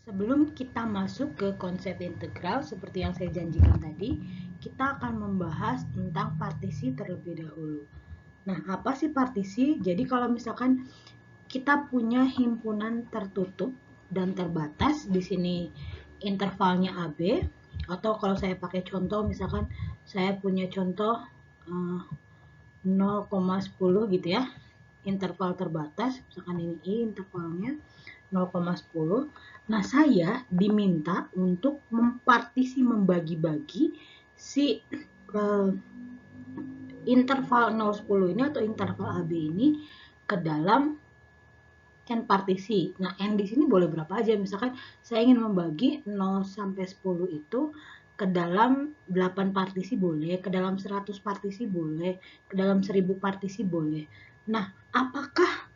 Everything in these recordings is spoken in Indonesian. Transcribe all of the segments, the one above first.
Sebelum kita masuk ke konsep integral seperti yang saya janjikan tadi, kita akan membahas tentang partisi terlebih dahulu. Nah, apa sih partisi? Jadi kalau misalkan kita punya himpunan tertutup dan terbatas, di sini intervalnya AB, atau kalau saya pakai contoh, misalkan saya punya contoh 0,10 gitu ya, interval terbatas, misalkan ini I intervalnya 0,10. Nah, saya diminta untuk membagi-bagi si interval 0,10 ini atau interval AB ini ke dalam n partisi. Nah, n di sini boleh berapa aja. Misalkan saya ingin membagi 0 sampai 10 itu ke dalam 8 partisi boleh, ke dalam 100 partisi boleh, ke dalam 1000 partisi boleh. Nah, apakah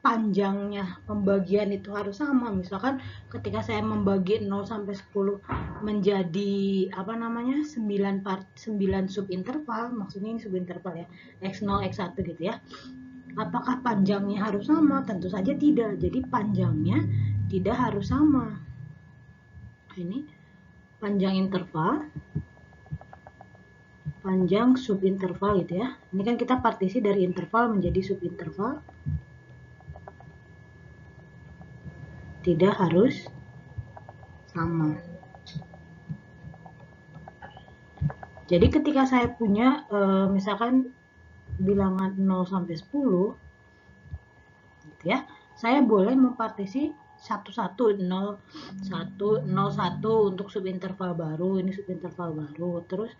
panjangnya pembagian itu harus sama? Misalkan ketika saya membagi 0 sampai 10 menjadi 9 subinterval, maksudnya ini subinterval ya, x0, x1 gitu ya. Apakah panjangnya harus sama? Tentu saja tidak. Jadi panjangnya tidak harus sama. Ini panjang interval, panjang subinterval gitu ya. Ini kan kita partisi dari interval menjadi subinterval. Tidak harus sama. Jadi ketika saya punya misalkan bilangan 0 sampai 10 gitu ya, saya boleh mempartisi satu-satu 0 1 untuk subinterval baru, ini subinterval baru, terus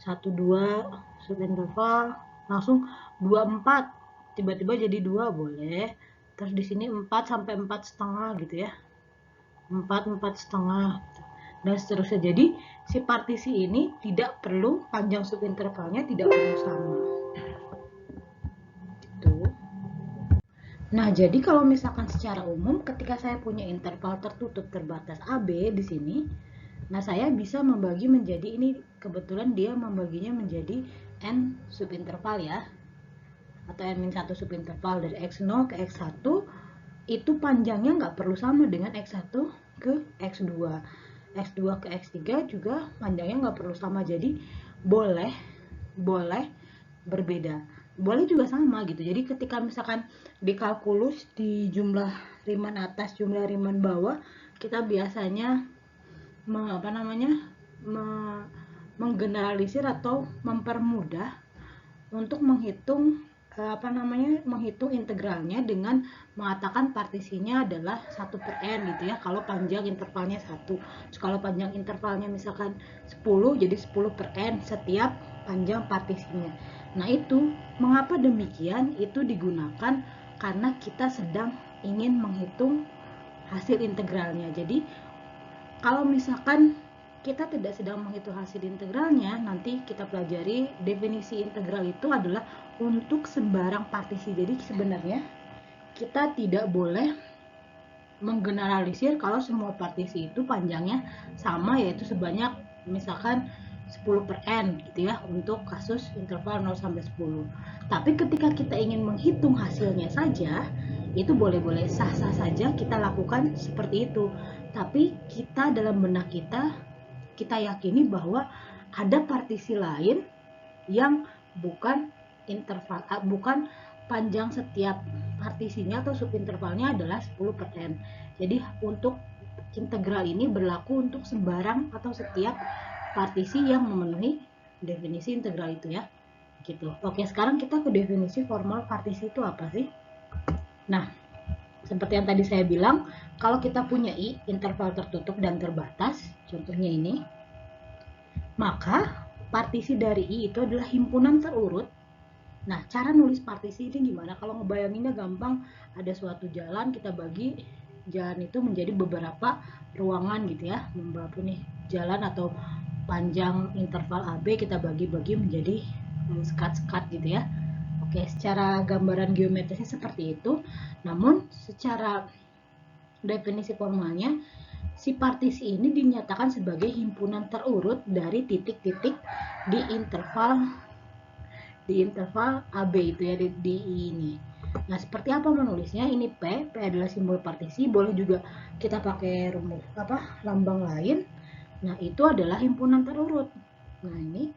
1 2 subinterval langsung 24 tiba-tiba jadi 2 boleh. Terus di sini 4 sampai 4,5 gitu ya. 4,5 dan seterusnya. Jadi si partisi ini tidak perlu panjang subintervalnya tidak perlu sama. Gitu. Nah, jadi kalau misalkan secara umum ketika saya punya interval tertutup terbatas AB di sini, nah saya bisa membagi menjadi ini, kebetulan dia membaginya menjadi n subinterval ya. Atau n-1 subinterval dari x0 ke x1 itu panjangnya nggak perlu sama dengan x1 ke x2. X2 ke X3 juga panjangnya nggak perlu sama, jadi boleh berbeda, boleh juga sama gitu. Jadi ketika misalkan di kalkulus di jumlah Riemann atas jumlah Riemann bawah, kita biasanya menggeneralisir atau mempermudah untuk menghitung integralnya dengan mengatakan partisinya adalah 1/n gitu ya, kalau panjang intervalnya 1. Kalau panjang intervalnya misalkan 10, jadi 10/n setiap panjang partisinya. Nah, itu mengapa demikian? Itu digunakan karena kita sedang ingin menghitung hasil integralnya. Jadi kalau misalkan kita tidak sedang menghitung hasil integralnya, nanti kita pelajari definisi integral itu adalah untuk sembarang partisi. Jadi sebenarnya kita tidak boleh menggeneralisir kalau semua partisi itu panjangnya sama, yaitu sebanyak misalkan 10/n gitu ya untuk kasus interval 0 sampai 10. Tapi ketika kita ingin menghitung hasilnya saja, itu boleh-boleh sah-sah saja kita lakukan seperti itu. Tapi kita dalam benak kita yakini bahwa ada partisi lain yang bukan interval, bukan panjang setiap partisinya atau subintervalnya adalah 10/n. Jadi untuk integral ini berlaku untuk sembarang atau setiap partisi yang memenuhi definisi integral itu ya. Gitu. Oke, sekarang kita ke definisi formal partisi itu apa sih? Nah, seperti yang tadi saya bilang, kalau kita punya I, interval tertutup dan terbatas, contohnya ini, maka partisi dari I itu adalah himpunan terurut. Nah, cara nulis partisi ini gimana? Kalau ngebayanginnya gampang, ada suatu jalan, kita bagi jalan itu menjadi beberapa ruangan gitu ya. Beberapa nih jalan atau panjang interval AB kita bagi-bagi menjadi sekat-sekat gitu ya. Oke, secara gambaran geometrisnya seperti itu. Namun, secara definisi formalnya, si partisi ini dinyatakan sebagai himpunan terurut dari titik-titik di interval AB itu ya, di ini. Nah, seperti apa menulisnya? Ini P adalah simbol partisi, boleh juga kita pakai rumus lambang lain. Nah, itu adalah himpunan terurut. Nah, ini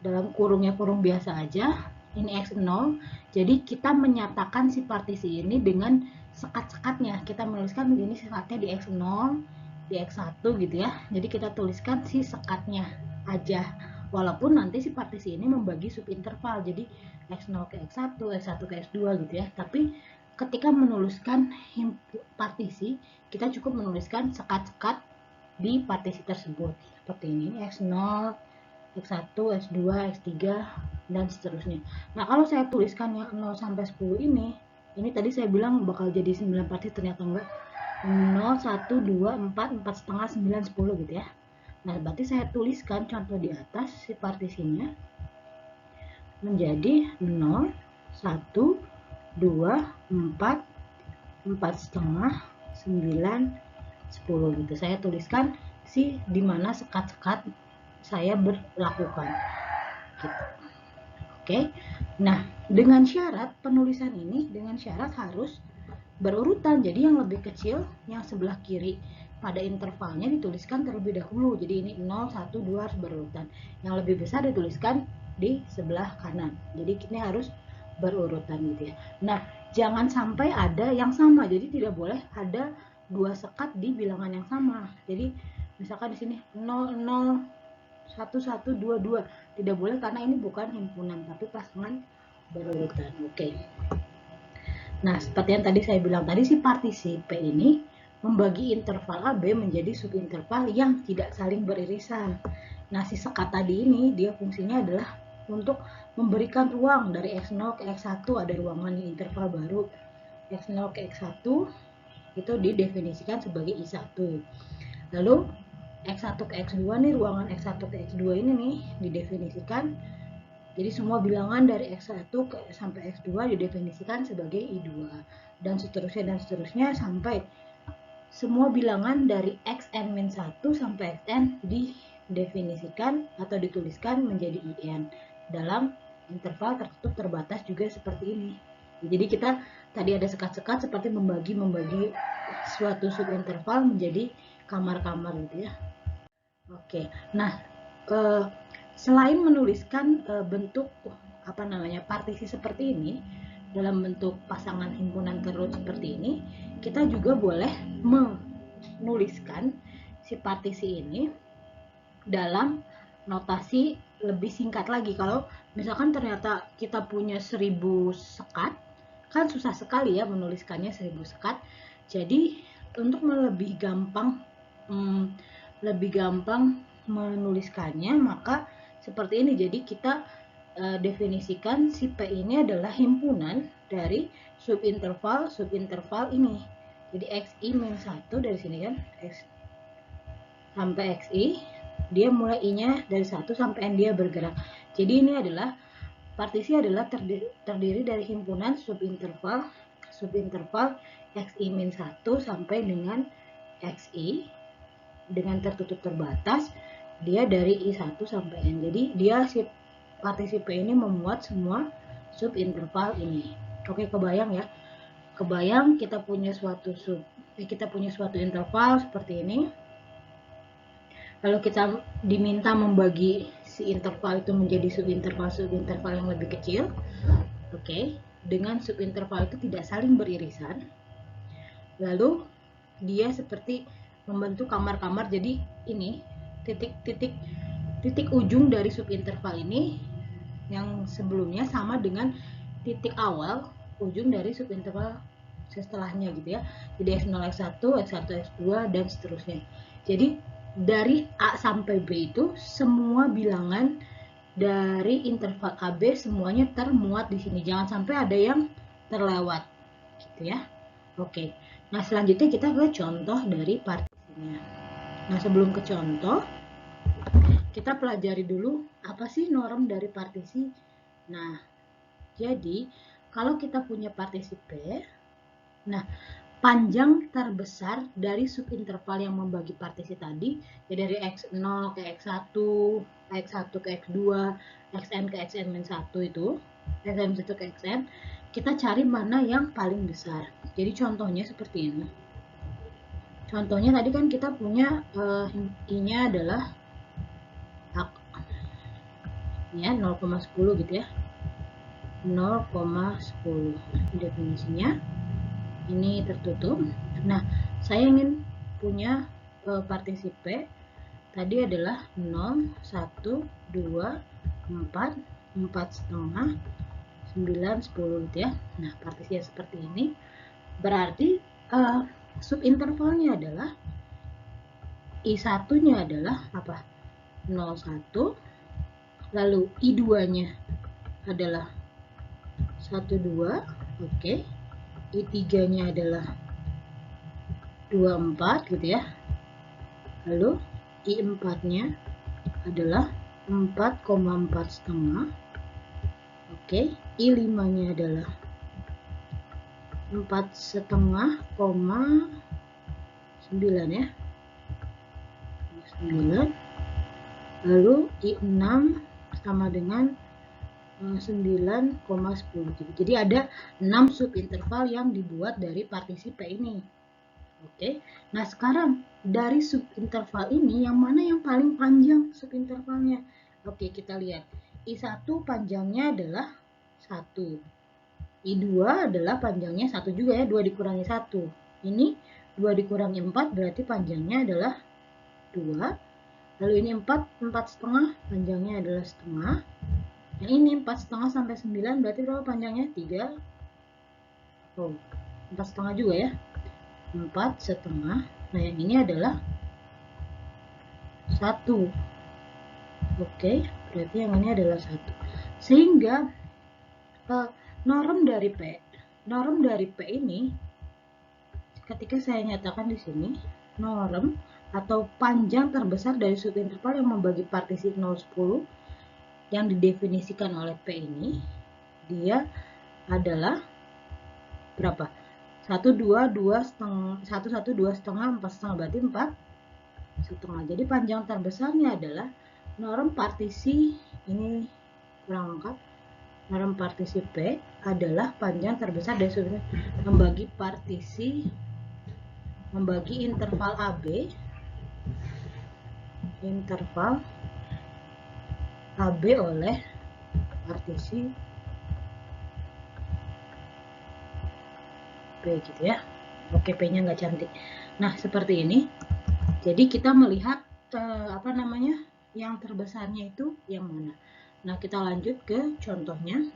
dalam kurungnya kurung biasa aja, ini X0. Jadi kita menyatakan si partisi ini dengan sekat-sekatnya. Kita menuliskan ini sekatnya di X0, di X1 gitu ya. Jadi kita tuliskan si sekatnya aja. Walaupun nanti si partisi ini membagi subinterval. Jadi X0 ke X1, X1 ke X2 gitu ya. Tapi ketika menuliskan partisi, kita cukup menuliskan sekat-sekat di partisi tersebut. Seperti ini, X0, X1, X2, X3, dan seterusnya. Nah, kalau saya tuliskan yang 0 sampai 10 ini tadi saya bilang bakal jadi 9 partisi, ternyata enggak. 0, 1, 2, 4, 4 setengah, 9, 10 gitu ya. Nah, berarti saya tuliskan contoh di atas si partisinya menjadi 0, 1, 2, 4, 4 setengah, 9, 10 gitu. Saya tuliskan si dimana sekat-sekat saya berlakukan gitu. Oke. Nah, dengan syarat penulisan ini dengan syarat harus berurutan. Jadi yang lebih kecil yang sebelah kiri pada intervalnya dituliskan terlebih dahulu. Jadi ini 0, 1, 2 harus berurutan. Yang lebih besar dituliskan di sebelah kanan. Jadi ini harus berurutan gitu ya. Nah, jangan sampai ada yang sama. Jadi tidak boleh ada dua sekat di bilangan yang sama. Jadi misalkan di sini 0, 0, 1, 1, 2, 2. Tidak boleh karena ini bukan himpunan tapi pasangan berurutan. Oke. Nah, seperti yang tadi saya bilang tadi, si partisi P ini membagi interval AB menjadi subinterval yang tidak saling beririsan. Nah, si sekat tadi ini dia fungsinya adalah untuk memberikan ruang dari X0 ke X1, ada ruangan di interval baru. X0 ke X1 itu didefinisikan sebagai I1. Lalu X1 ke X2 nih, ruangan X1 ke X2 ini nih didefinisikan. Jadi semua bilangan dari X1 sampai X2 didefinisikan sebagai I2 dan seterusnya sampai semua bilangan dari Xn-1 sampai Xn didefinisikan atau dituliskan menjadi In dalam interval tertutup terbatas juga seperti ini. Jadi kita tadi ada sekat-sekat seperti membagi suatu subinterval menjadi kamar-kamar gitu ya. Oke. Nah, selain menuliskan bentuk partisi seperti ini dalam bentuk pasangan himpunan terurut seperti ini, kita juga boleh menuliskan si partisi ini dalam notasi lebih singkat lagi. Kalau misalkan ternyata kita punya 1000 sekat, kan susah sekali ya menuliskannya 1000 sekat. Jadi untuk lebih gampang menuliskannya, maka seperti ini. Jadi kita definisikan si P ini adalah himpunan dari subinterval ini. Jadi XI-1 dari sini kan, X sampai XI, dia mulai I-nya dari 1 sampai N dia bergerak. Jadi ini adalah partisi adalah terdiri dari himpunan subinterval XI-1 sampai dengan XI dengan tertutup terbatas, dia dari I1 sampai N. Jadi dia si partisi P ini memuat semua subinterval ini. Oke, kebayang ya? Kebayang kita punya suatu interval seperti ini. Lalu kita diminta membagi si interval itu menjadi subinterval yang lebih kecil. Oke, dengan subinterval itu tidak saling beririsan. Lalu dia seperti membentuk kamar-kamar. Jadi ini titik ujung dari subinterval ini yang sebelumnya sama dengan titik awal ujung dari subinterval setelahnya gitu ya. Jadi X0, X1, X1, X2 dan seterusnya. Jadi dari A sampai B itu semua bilangan dari interval AB semuanya termuat di sini. Jangan sampai ada yang terlewat gitu ya. Oke. Nah, selanjutnya kita ke contoh dari partisinya. Nah, sebelum ke contoh, kita pelajari dulu apa sih norm dari partisi. Nah, jadi kalau kita punya partisi P, nah panjang terbesar dari subinterval yang membagi partisi tadi, ya dari X0 ke X1, X1 ke X2, Xn ke Xn-1 itu, Xn1 ke Xn, kita cari mana yang paling besar. Jadi contohnya seperti ini. Contohnya tadi kan kita punya I-nya adalah ya 0,10 gitu ya. 0,10 definisinya ini tertutup. Nah, saya ingin punya partisi P tadi adalah 0, 1, 2, 4, 4 setengah, 9, 10 gitu ya. Nah, partisinya seperti ini. Berarti subintervalnya adalah I1 nya adalah apa? 01, lalu I2 nya adalah 12, oke. I3 nya adalah 24 gitu ya. Lalu I4 nya adalah 4,4 setengah, oke. I5 nya adalah 4,5,9 ya, 9. Lalu I6 sama dengan 9,10. Jadi ada 6 subinterval yang dibuat dari partisi P ini. Oke. Nah, sekarang dari subinterval ini yang mana yang paling panjang subintervalnya? Oke, kita lihat. I1 panjangnya adalah 1. I2 adalah panjangnya 1 juga ya, 2 dikurangi 1. Ini 2 dikurangi 4 berarti panjangnya adalah 2. Lalu ini 4 setengah, panjangnya adalah setengah. Yang ini 4 setengah sampai 9 berarti berapa panjangnya? 3. Oh, 4 setengah juga ya. 4 setengah. Nah, yang ini adalah 1. Oke, berarti yang ini adalah 1. Sehingga norm dari P ini ketika saya nyatakan di sini norm atau panjang terbesar dari subinterval yang membagi partisi 0,10 yang didefinisikan oleh P ini, dia adalah berapa? 1, 2, 2 setengah, 1, 1, 2 setengah, 4 setengah, berarti 4 setengah. Jadi panjang terbesarnya adalah norm partisi, ini kurang lengkap, norm partisi P adalah panjang terbesar dari membagi interval AB oleh partisi P gitu ya. Oke, P-nya nggak cantik. Nah, seperti ini. Jadi kita melihat yang terbesarnya itu yang mana. Nah, kita lanjut ke contohnya.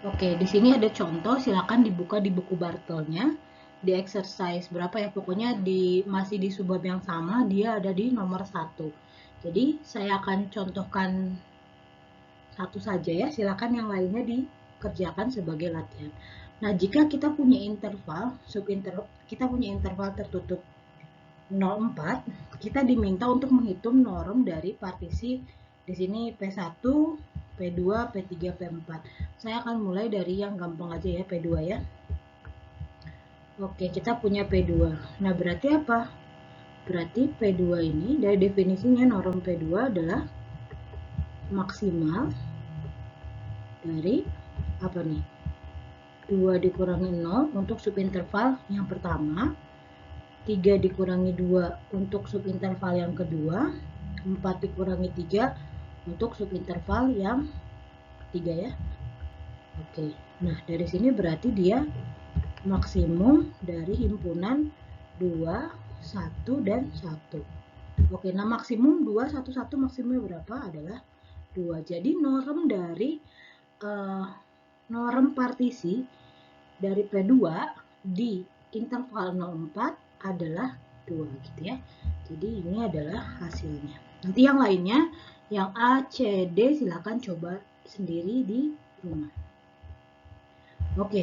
Oke, di sini ada contoh, silakan dibuka di buku Bartolnya. Di exercise berapa ya, pokoknya masih di subbab yang sama, dia ada di nomor 1. Jadi saya akan contohkan satu saja ya, silakan yang lainnya dikerjakan sebagai latihan. Nah, jika kita punya kita punya interval tertutup 0,4, kita diminta untuk menghitung norm dari partisi di sini P1, P2, P3, P4. Saya akan mulai dari yang gampang aja ya, P2 ya. Oke, kita punya P2. Nah, berarti apa? Berarti P2 ini dari definisinya norm P2 adalah maksimal dari apa nih? 2 dikurangi 0 untuk subinterval yang pertama, 3 dikurangi 2 untuk subinterval yang kedua, 4 dikurangi 3 untuk subinterval yang ketiga ya. Oke, nah dari sini berarti dia maksimum dari himpunan 2, 1, dan 1. Oke, nah maksimum 2, 1, 1 maksimumnya berapa? Adalah 2. Jadi norm dari norm partisi dari P2 di interval 0,4 adalah 2 gitu ya. Jadi ini adalah hasilnya. Nanti yang lainnya, yang A, C, D silakan coba sendiri di rumah. Oke.